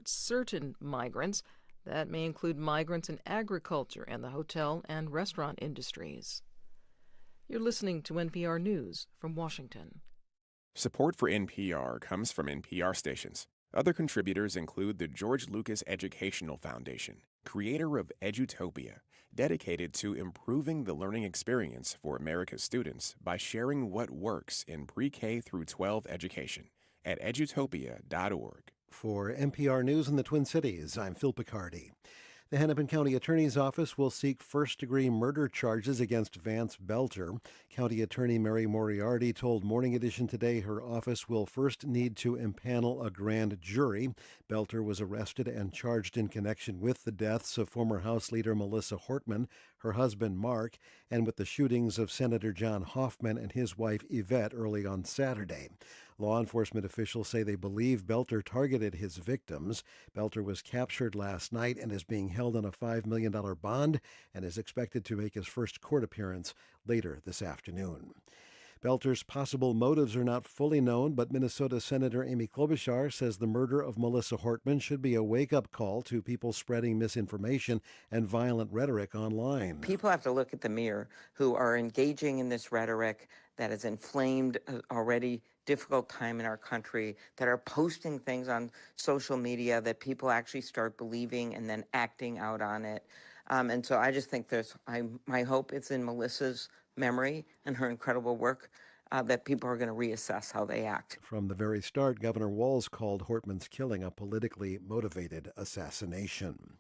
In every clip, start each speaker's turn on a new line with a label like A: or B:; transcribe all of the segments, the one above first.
A: certain migrants. That may include migrants in agriculture and the hotel and restaurant industries. You're listening to NPR News from Washington.
B: Support for NPR comes from NPR stations. Other contributors include the George Lucas Educational Foundation, creator of Edutopia, dedicated to improving the learning experience for America's students by sharing what works in pre-K through 12 education at edutopia.org.
C: For NPR News in the Twin Cities, I'm Phil Picardi. The Hennepin County Attorney's Office will seek first-degree murder charges against Vance Boelter. County Attorney Mary Moriarty told Morning Edition today her office will first need to impanel a grand jury. Boelter was arrested and charged in connection with the deaths of former House Leader Melissa Hortman, her husband Mark, and with the shootings of Senator John Hoffman and his wife Yvette early on Saturday. Law enforcement officials say they believe Boelter targeted his victims. Boelter was captured last night and is being held on a $5 million bond and is expected to make his first court appearance later this afternoon. Boelter's possible motives are not fully known, but Minnesota Senator Amy Klobuchar says the murder of Melissa Hortman should be a wake-up call to people spreading misinformation and violent rhetoric online.
D: People have to look at the mirror who are engaging in this rhetoric that has inflamed already difficult time in our country, that are posting things on social media that people actually start believing and then acting out on it. And so I just think my hope is in Melissa's memory and her incredible work, that people are going to reassess how they act.
C: From the very start, Governor Walz called Hortman's killing a politically motivated assassination.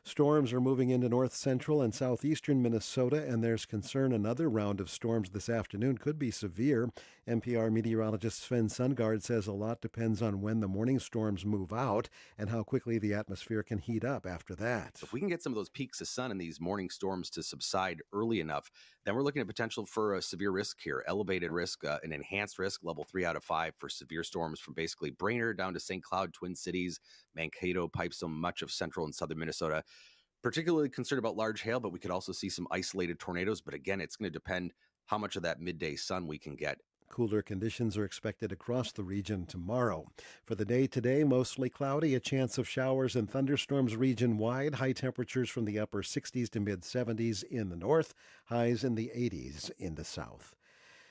C: Storms are moving into north central and southeastern Minnesota, and there's concern another round of storms this afternoon could be severe. NPR meteorologist Sven Sundgaard says a lot depends on when the morning storms move out and how quickly the atmosphere can heat up after that.
E: If we can get some of those peaks of sun in these morning storms to subside early enough, then we're looking at potential for a severe risk here, elevated risk, an enhanced risk, level 3 out of 5 for severe storms from basically Brainerd down to St. Cloud, Twin Cities, Mankato, Pipestone, much of central and southern Minnesota. Particularly concerned about large hail, but we could also see some isolated tornadoes. But again, it's going to depend how much of that midday sun we can get.
C: Cooler conditions are expected across the region tomorrow. For the day today, mostly cloudy, a chance of showers and thunderstorms region-wide. High temperatures from the upper 60s to mid-70s in the north, highs in the 80s in the south.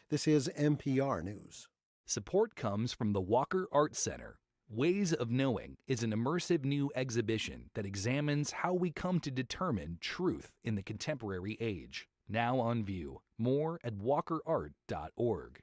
C: This is NPR News.
F: Support comes from the Walker Art Center. Ways of Knowing is an immersive new exhibition that examines how we come to determine truth in the contemporary age. Now on view. More at walkerart.org.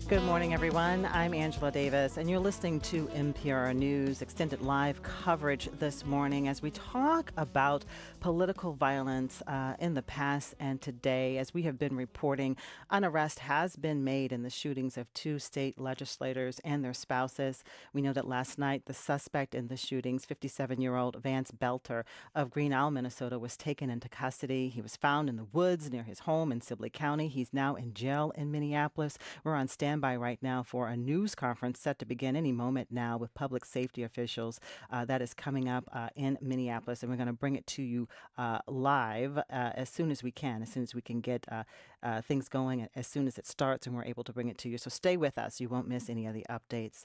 G: Good morning, everyone. I'm Angela Davis, and you're listening to NPR News extended live coverage this morning as we talk about political violence in the past and today. As we have been reporting, an arrest has been made in the shootings of 2 state legislators and their spouses. We know that last night, the suspect in the shootings, 57-year-old Vance Boelter of Green Isle, Minnesota, was taken into custody. He was found in the woods near his home in Sibley County. He's now in jail in Minneapolis. We're on standby right now for a news conference set to begin any moment now with public safety officials. That is coming up in Minneapolis, and we're going to bring it to you live as soon as we can get things going, as soon as it starts, and we're able to bring it to you. So stay with us. You won't miss any of the updates.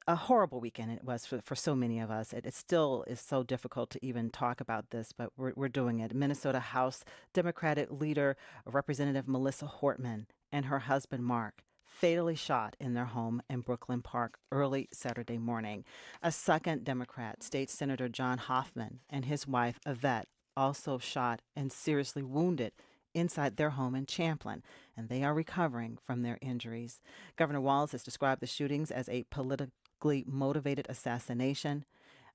G: A horrible weekend it was for so many of us. It still is so difficult to even talk about this, but we're doing it. Minnesota House Democratic leader Representative Melissa Hortman and her husband Mark fatally shot in their home in Brooklyn Park early Saturday morning. A second Democrat, State Senator John Hoffman, and his wife Yvette also shot and seriously wounded inside their home in Champlin, and they are recovering from their injuries. Governor Walz has described the shootings as a politically motivated assassination.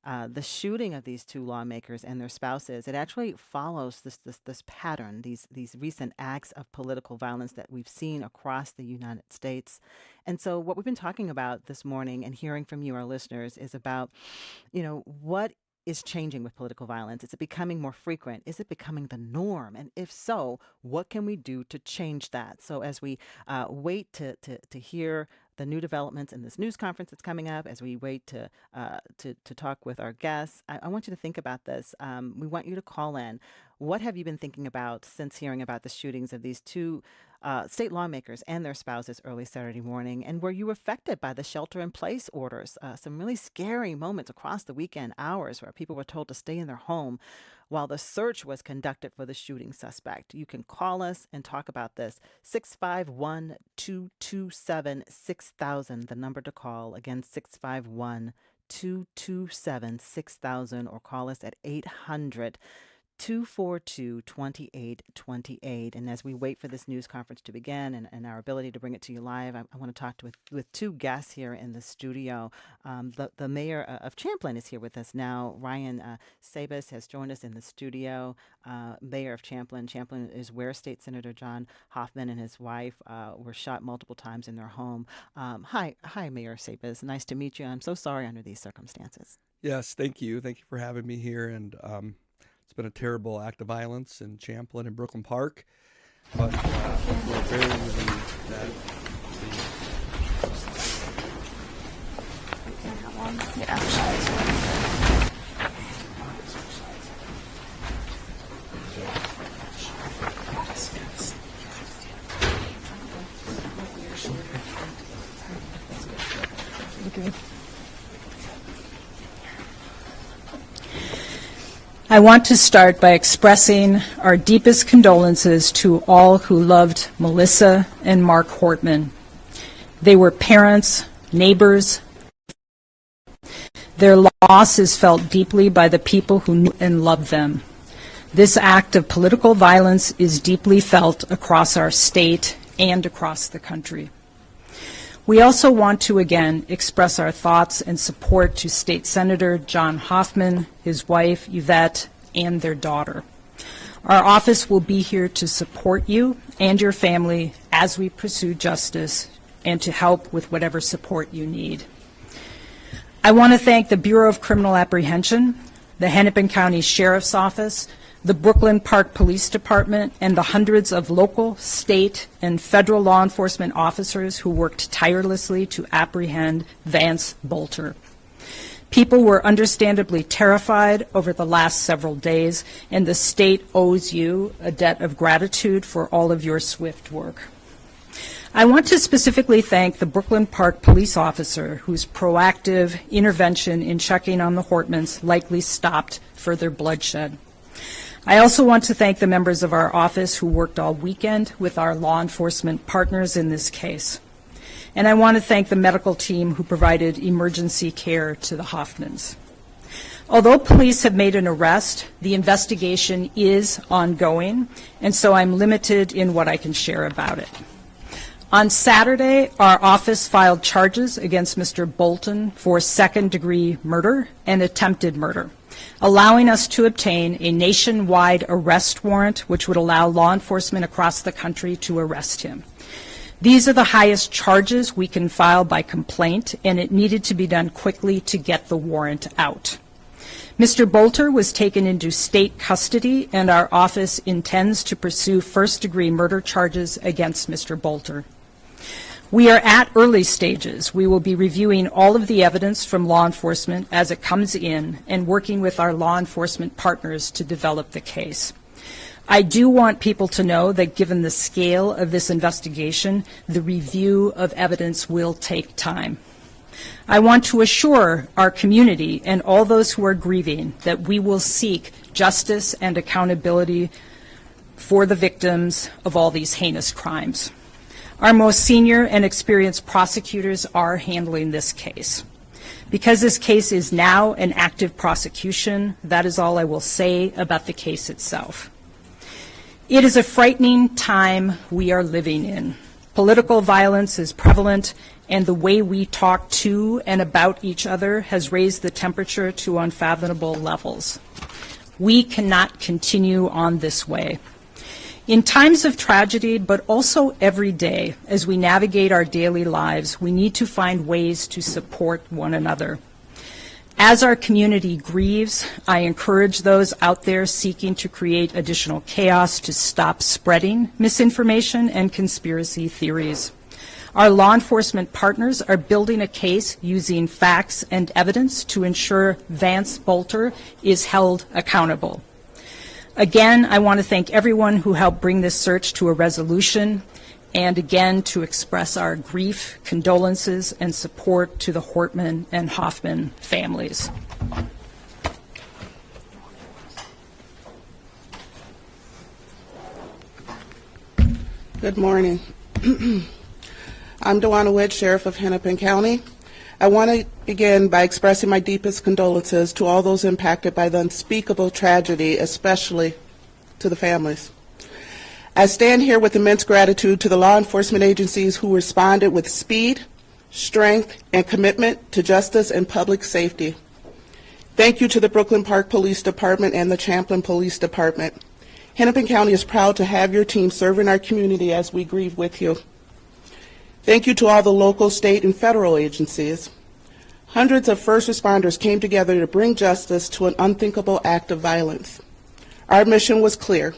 G: The shooting of these 2 lawmakers and their spouses, it actually follows this pattern, these recent acts of political violence that we've seen across the United States. And so what we've been talking about this morning and hearing from you, our listeners, is about, what is changing with political violence? Is it becoming more frequent? Is it becoming the norm? And if so, what can we do to change that? So as we wait to hear the new developments in this news conference that's coming up, as we wait to talk with our guests, I want you to think about this. We want you to call in. What have you been thinking about since hearing about the shootings of these two state lawmakers and their spouses early Saturday morning? And were you affected by the shelter-in-place orders? Some really scary moments across the weekend hours where people were told to stay in their home while the search was conducted for the shooting suspect. You can call us and talk about this. 651-227-6000, the number to call. Again, 651-227-6000, or call us at 800-242-2828. And as we wait for this news conference to begin and our ability to bring it to you live, I want to talk with two guests here in the studio. The mayor of Champlin is here with us now. Ryan Sabas has joined us in the studio. Mayor of Champlin. Champlin is where State Senator John Hoffman and his wife were shot multiple times in their home. Hi, Mayor Sabas. Nice to meet you. I'm so sorry under these circumstances.
H: Yes, thank you. Thank you for having me here. And it's been a terrible act of violence in Champlin and Brooklyn Park, but we're very relieved that
I: I want to start by expressing our deepest condolences to all who loved Melissa and Mark Hortman. They were parents, neighbors. Their loss is felt deeply by the people who knew and loved them. This act of political violence is deeply felt across our state and across the country. We also want to again express our thoughts and support to State Senator John Hoffman, his wife Yvette, and their daughter. Our office will be here to support you and your family as we pursue justice and to help with whatever support you need. I want to thank the Bureau of Criminal Apprehension, the Hennepin County Sheriff's Office, the Brooklyn Park Police Department, and the hundreds of local, state, and federal law enforcement officers who worked tirelessly to apprehend Vance Boelter. People were understandably terrified over the last several days, and the state owes you a debt of gratitude for all of your swift work. I want to specifically thank the Brooklyn Park police officer whose proactive intervention in checking on the Hortmans likely stopped further bloodshed. I also want to thank the members of our office who worked all weekend with our law enforcement partners in this case. And I want to thank the medical team who provided emergency care to the Hoffmans. Although police have made an arrest, the investigation is ongoing, and so I'm limited in what I can share about it. On Saturday, our office filed charges against Mr. Boelter for second-degree murder and attempted murder, allowing us to obtain a nationwide arrest warrant which would allow law enforcement across the country to arrest him. These are the highest charges we can file by complaint, and it needed to be done quickly to get the warrant out. Mr. Boelter was taken into state custody, and our office intends to pursue first-degree murder charges against Mr. Boelter. We are at early stages. We will be reviewing all of the evidence from law enforcement as it comes in and working with our law enforcement partners to develop the case. I do want people to know that given the scale of this investigation, the review of evidence will take time. I want to assure our community and all those who are grieving that we will seek justice and accountability for the victims of all these heinous crimes. Our most senior and experienced prosecutors are handling this case. Because this case is now an active prosecution, that is all I will say about the case itself. It is a frightening time we are living in. Political violence is prevalent, and the way we talk to and about each other has raised the temperature to unfathomable levels. We cannot continue on this way. In times of tragedy, but also every day, as we navigate our daily lives, we need to find ways to support one another. As our community grieves, I encourage those out there seeking to create additional chaos to stop spreading misinformation and conspiracy theories. Our law enforcement partners are building a case using facts and evidence to ensure Vance Boelter is held accountable. Again, I want to thank everyone who helped bring this search to a resolution, and again to express our grief, condolences, and support to the Hortman and Hoffman families.
J: Good morning. I'm Dewana Witt, Sheriff of Hennepin County. I want to begin by expressing my deepest condolences to all those impacted by the unspeakable tragedy, especially to the families. I stand here with immense gratitude to the law enforcement agencies who responded with speed, strength, and commitment to justice and public safety. Thank you to the Brooklyn Park Police Department and the Champlin Police Department. Hennepin County is proud to have your team serve in our community as we grieve with you. Thank you to all the local, state, and federal agencies. Hundreds of first responders came together to bring justice to an unthinkable act of violence. Our mission was clear: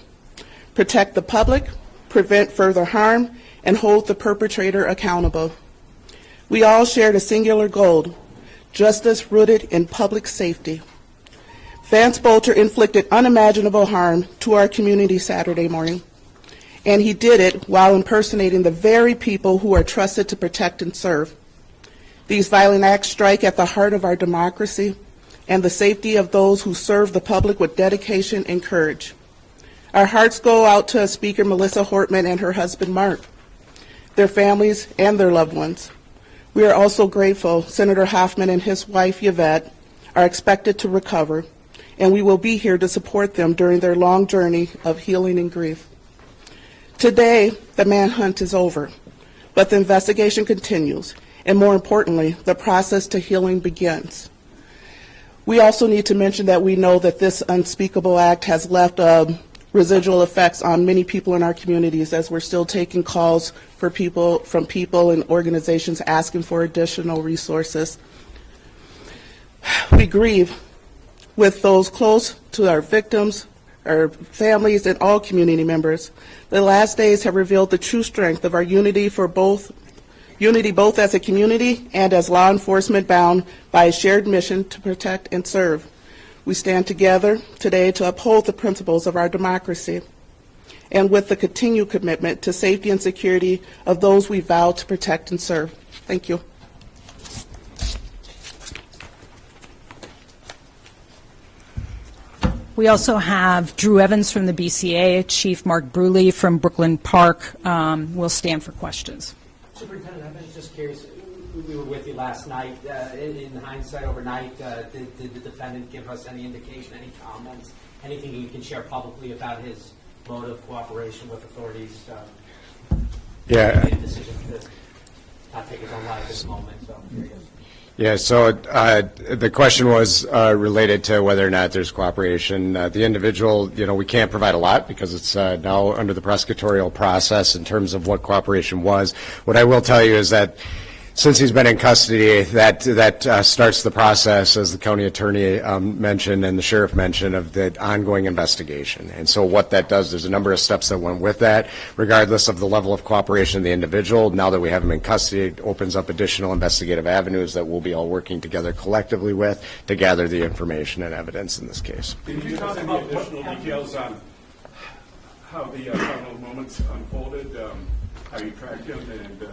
J: protect the public, prevent further harm, and hold the perpetrator accountable. We all shared a singular goal: justice rooted in public safety. Vance Boelter inflicted unimaginable harm to our community Saturday morning, and he did it while impersonating the very people who are trusted to protect and serve. These violent acts strike at the heart of our democracy and the safety of those who serve the public with dedication and courage. Our hearts go out to Speaker Melissa Hortman and her husband Mark, their families, and their loved ones. We are also grateful Senator Hoffman and his wife Yvette are expected to recover, and we will be here to support them during their long journey of healing and grief. Today, the manhunt is over, but the investigation continues, and more importantly, the process to healing begins. We also need to mention that we know that this unspeakable act has left residual effects on many people in our communities, as we're still taking calls from people and organizations asking for additional resources. We grieve with those close to our victims, our families, and all community members. The last days have revealed the true strength of our unity both as a community and as law enforcement bound by a shared mission to protect and serve. We stand together today to uphold the principles of our democracy and with the continued commitment to safety and security of those we vow to protect and serve. Thank you.
I: We also have Drew Evans from the BCA, Chief Mark Bruley from Brooklyn Park will stand for questions.
K: Superintendent, I was just curious, we were with you last night. In hindsight overnight, did the defendant give us any indication, any comments, anything you can share publicly about his mode of cooperation with authorities?
L: Yeah.
K: He made a decision to not take his own life at this moment, so here he is.
L: Yeah, so the question was related to whether or not there's cooperation. The individual, we can't provide a lot because it's now under the prosecutorial process in terms of what cooperation was. What I will tell you is that since he's been in custody, that starts the process, as the county attorney mentioned and the sheriff mentioned, of the ongoing investigation. And so what that does, there's a number of steps that went with that, regardless of the level of cooperation of the individual. Now that we have him in custody, it opens up additional investigative avenues that we'll be all working together collectively with to gather the information and evidence in this case.
M: Can you talk about additional details on how the final moments unfolded, how you tracked him, and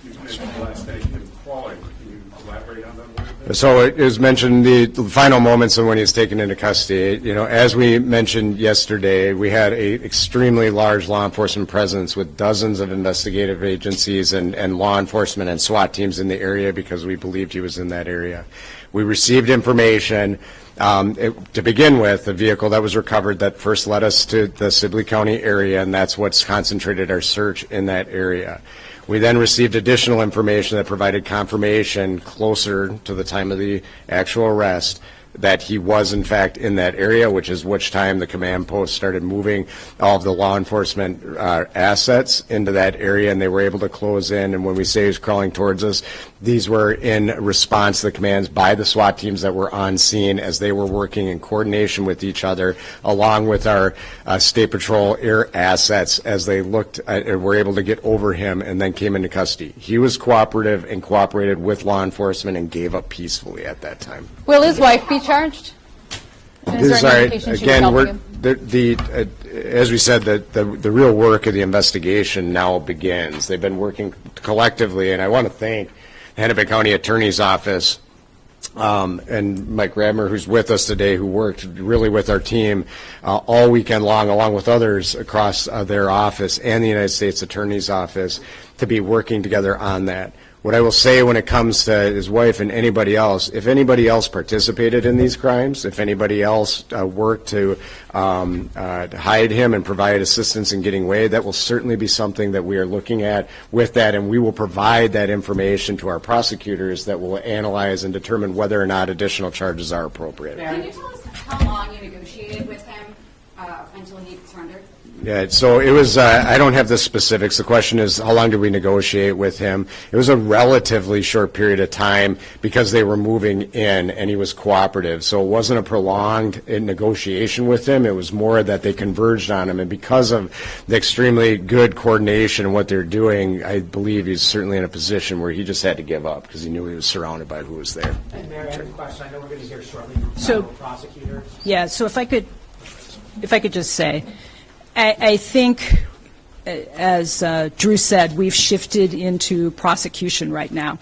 M: you mentioned last night him crawling. Can you elaborate on that a little bit?
L: So it was mentioned the final moments of when he was taken into custody. As we mentioned yesterday, we had an extremely large law enforcement presence with dozens of investigative agencies and law enforcement and SWAT teams in the area because we believed he was in that area. We received information. To begin with, the vehicle that was recovered that first led us to the Sibley County area, and that's what's concentrated our search in that area. We then received additional information that provided confirmation closer to the time of the actual arrest that he was in fact in that area, which time the command post started moving all of the law enforcement assets into that area, and they were able to close in. And when we say he was crawling towards us, these were in response to the commands by the SWAT teams that were on scene as they were working in coordination with each other, along with our State Patrol air assets as they looked and were able to get over him and then came into custody. He was cooperative and cooperated with law enforcement and gave up peacefully at that time.
N: Will his wife be charged?
I: Is there any indication she was helping him?
L: As we said, the real work of the investigation now begins. They've been working collectively, and I want to thank the Hennepin County Attorney's Office and Mike Radmer, who's with us today, who worked really with our team all weekend long, along with others across their office and the United States Attorney's Office, to be working together on that. What I will say when it comes to his wife and anybody else, if anybody else participated in these crimes, if anybody else worked to hide him and provide assistance in getting away, that will certainly be something that we are looking at with that, and we will provide that information to our prosecutors that will analyze and determine whether or not additional charges are appropriate.
N: Can you tell us how long you negotiated with him until he surrendered?
L: Yeah, so it was, I don't have the specifics. The question is, how long did we negotiate with him? It was a relatively short period of time because they were moving in and he was cooperative. So it wasn't a prolonged negotiation with him. It was more that they converged on him. And because of the extremely good coordination and what they're doing, I believe he's certainly in a position where he just had to give up because he knew he was surrounded by who was there.
K: And Mary, I have a question. I know we're going to hear shortly from federal prosecutors.
I: Yeah, so if I could just say, I think, as Drew said, we've shifted into prosecution right now.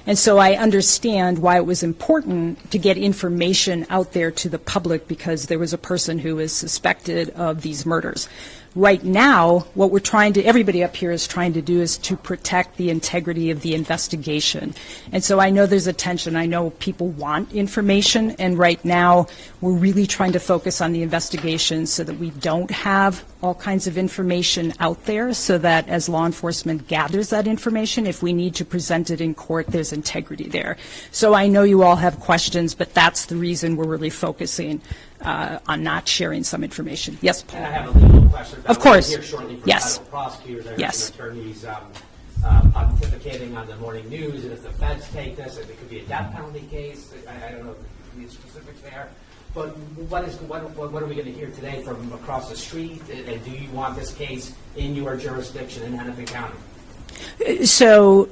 I: And so I understand why it was important to get information out there to the public, because there was a person who was suspected of these murders. Right now, what everybody up here is trying to do is to protect the integrity of the investigation. And so I know there's a tension. I know people want information, and right now we're really trying to focus on the investigation so that we don't have all kinds of information out there, so that as law enforcement gathers that information, if we need to present it in court, there's integrity there. So I know you all have questions, but that's the reason we're really focusing on not sharing some information. Yes, Paul.
K: And I have a legal question.
I: Of course.
K: Here shortly from
I: Yes.
K: federal prosecutors. I
I: Yes.
K: heard attorneys pontificating on the morning news, and if the feds take this, it could be a death penalty case. I don't know the specifics there. But what are we going to hear today from across the street? And do you want this case in your jurisdiction in Hennepin County?
I: So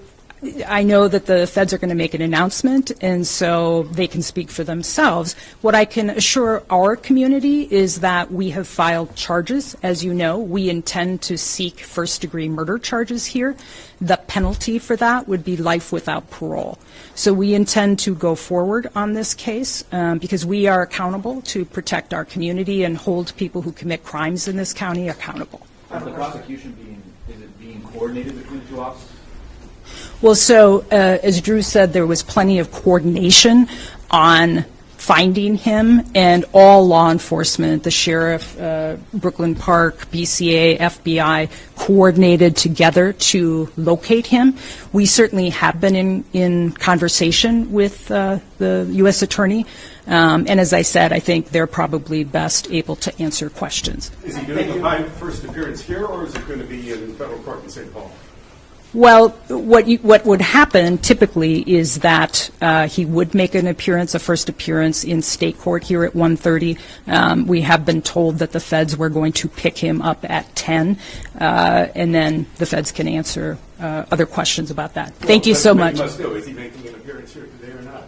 I: I know that the feds are going to make an announcement, and so they can speak for themselves. What I can assure our community is that we have filed charges. As you know, we intend to seek first-degree murder charges here. The penalty for that would be life without parole. So we intend to go forward on this case because we are accountable to protect our community and hold people who commit crimes in this county accountable.
O: Is the prosecution being coordinated between the two offices?
I: Well, so as Drew said, there was plenty of coordination on finding him, and all law enforcement, the sheriff, Brooklyn Park, BCA, FBI, coordinated together to locate him. We certainly have been in conversation with the U.S. Attorney, and as I said, I think they're probably best able to answer questions.
M: Is he doing the first appearance here, or is it going to be in federal court in St. Paul?
I: Well, what would happen typically is that he would make a first appearance in state court here at 1:30. We have been told that the feds were going to pick him up at 10, and then the feds can answer other questions about that. Thank you so much.
M: Is he making an appearance here today or not?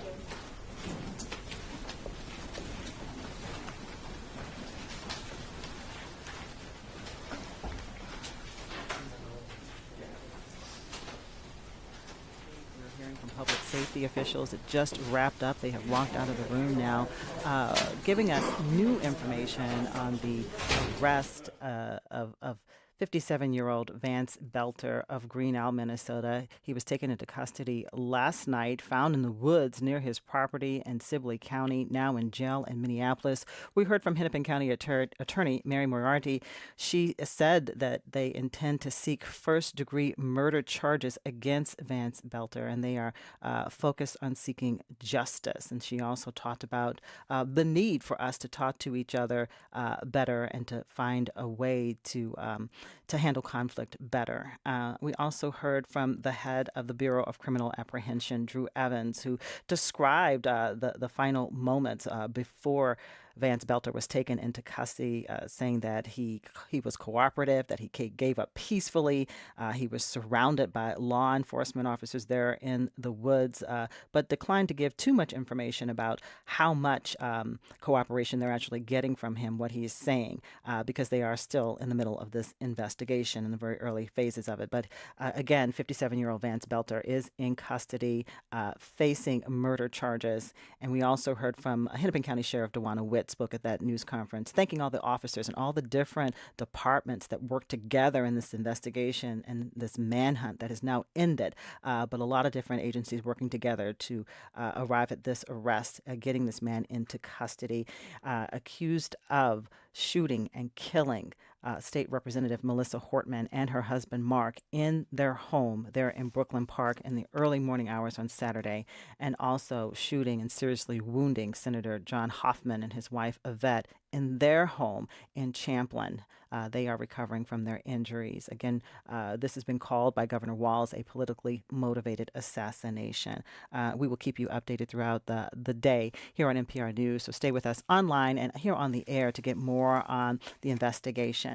G: Public safety officials. It just wrapped up. They have walked out of the room now, giving us new information on the arrest of 57-year-old Vance Boelter of Green Isle, Minnesota. He was taken into custody last night, found in the woods near his property in Sibley County, now in jail in Minneapolis. We heard from Hennepin County Attorney Mary Moriarty. She said that they intend to seek first-degree murder charges against Vance Boelter, and they are focused on seeking justice. And she also talked about the need for us to talk to each other better and to find a way to handle conflict better. We also heard from the head of the Bureau of Criminal Apprehension, Drew Evans, who described the final moments before Vance Boelter was taken into custody, saying that he was cooperative, that he gave up peacefully. He was surrounded by law enforcement officers there in the woods, but declined to give too much information about how much cooperation they're actually getting from him, what he's saying, because they are still in the middle of this investigation in the very early phases of it. But again, 57-year-old Vance Boelter is in custody, facing murder charges. And we also heard from Hennepin County Sheriff Dewana Witt spoke at that news conference, thanking all the officers and all the different departments that work together in this investigation and this manhunt that has now ended. But a lot of different agencies working together to arrive at this arrest, getting this man into custody, accused of shooting and killing State Representative Melissa Hortman and her husband Mark in their home there in Brooklyn Park in the early morning hours on Saturday, and also shooting and seriously wounding Senator John Hoffman and his wife Yvette in their home in Champlin. They are recovering from their injuries. Again, this has been called by Governor Walz a politically motivated assassination. We will keep you updated throughout the day here on NPR News, so stay with us online and here on the air to get more on the investigation.